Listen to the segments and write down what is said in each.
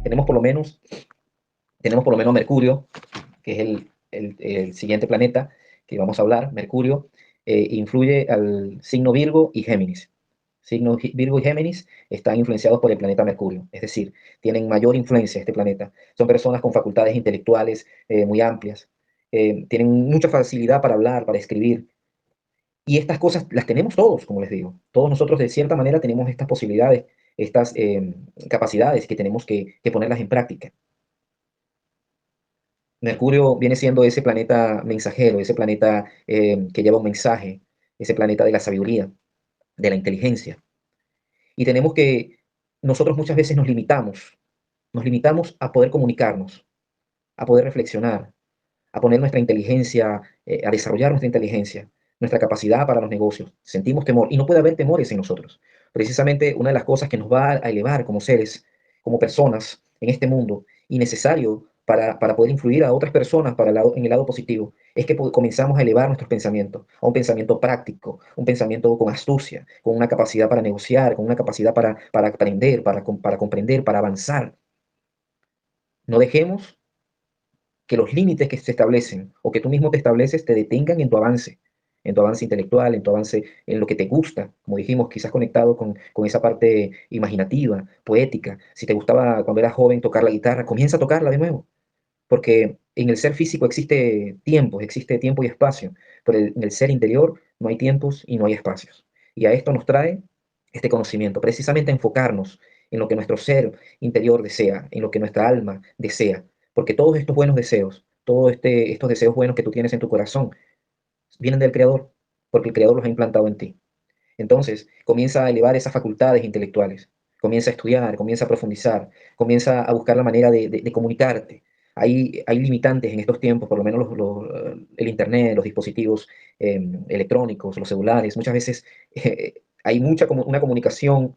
Tenemos por lo menos, tenemos por lo menos Mercurio, que es el siguiente planeta que vamos a hablar. Mercurio influye al signo Virgo y Géminis. Signos Virgo y Géminis están influenciados por el planeta Mercurio, es decir, tienen mayor influencia este planeta. Son personas con facultades intelectuales muy amplias, tienen mucha facilidad para hablar, para escribir. Y estas cosas las tenemos todos, como les digo. Todos nosotros de cierta manera tenemos estas posibilidades, estas capacidades que tenemos que ponerlas en práctica. Mercurio viene siendo ese planeta mensajero, ese planeta que lleva un mensaje, ese planeta de la sabiduría, de la inteligencia. Y tenemos que, nosotros muchas veces nos limitamos a poder comunicarnos, a poder reflexionar, a poner nuestra inteligencia, a desarrollar nuestra inteligencia, nuestra capacidad para los negocios. Sentimos temor y no puede haber temores en nosotros. Precisamente una de las cosas que nos va a elevar como seres, como personas en este mundo y necesario para poder influir a otras personas en el lado positivo, es que comenzamos a elevar nuestros pensamientos a un pensamiento práctico, un pensamiento con astucia, con una capacidad para negociar, con una capacidad para aprender, para comprender, para avanzar. No dejemos que los límites que se establecen o que tú mismo te estableces te detengan en tu avance intelectual, en tu avance en lo que te gusta, como dijimos, quizás conectado con esa parte imaginativa, poética. Si te gustaba cuando eras joven tocar la guitarra, comienza a tocarla de nuevo, porque en el ser físico existe tiempo y espacio, pero en el ser interior no hay tiempos y no hay espacios. Y a esto nos trae este conocimiento, precisamente a enfocarnos en lo que nuestro ser interior desea, en lo que nuestra alma desea, porque todos estos buenos deseos, estos deseos buenos que tú tienes en tu corazón, vienen del Creador, porque el Creador los ha implantado en ti. Entonces, comienza a elevar esas facultades intelectuales, comienza a estudiar, comienza a profundizar, comienza a buscar la manera de comunicarte. Hay limitantes en estos tiempos, por lo menos el Internet, los dispositivos electrónicos, los celulares. Muchas veces hay una comunicación,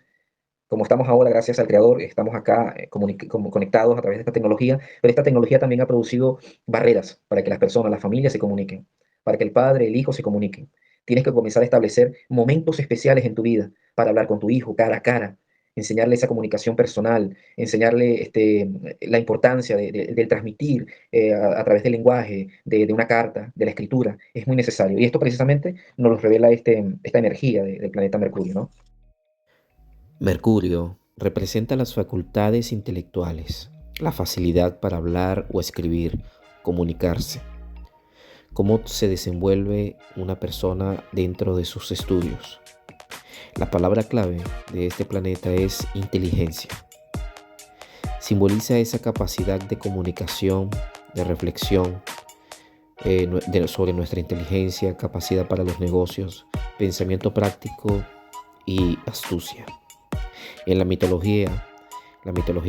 como estamos ahora, gracias al Creador, estamos acá como conectados a través de esta tecnología, pero esta tecnología también ha producido barreras para que las personas, las familias se comuniquen, para que el padre, el hijo se comuniquen. Tienes que comenzar a establecer momentos especiales en tu vida para hablar con tu hijo cara a cara, enseñarle esa comunicación personal, enseñarle la importancia del transmitir a través del lenguaje, de una carta, de la escritura. Es muy necesario. Y esto precisamente nos lo revela esta energía del planeta Mercurio, ¿no? Mercurio representa las facultades intelectuales, la facilidad para hablar o escribir, comunicarse. Cómo se desenvuelve una persona dentro de sus estudios. La palabra clave de este planeta es inteligencia. Simboliza esa capacidad de comunicación, de reflexión sobre nuestra inteligencia, capacidad para los negocios, pensamiento práctico y astucia. En la mitología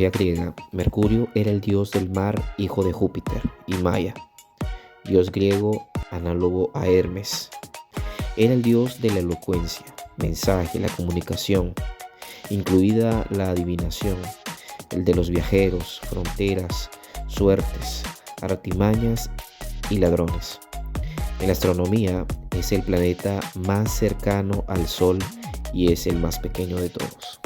griega, Mercurio era el dios del mar, hijo de Júpiter y Maya, dios griego análogo a Hermes. Era el dios de la elocuencia, mensaje, la comunicación, incluida la adivinación, el de los viajeros, fronteras, suertes, artimañas y ladrones. En la astronomía es el planeta más cercano al Sol y es el más pequeño de todos.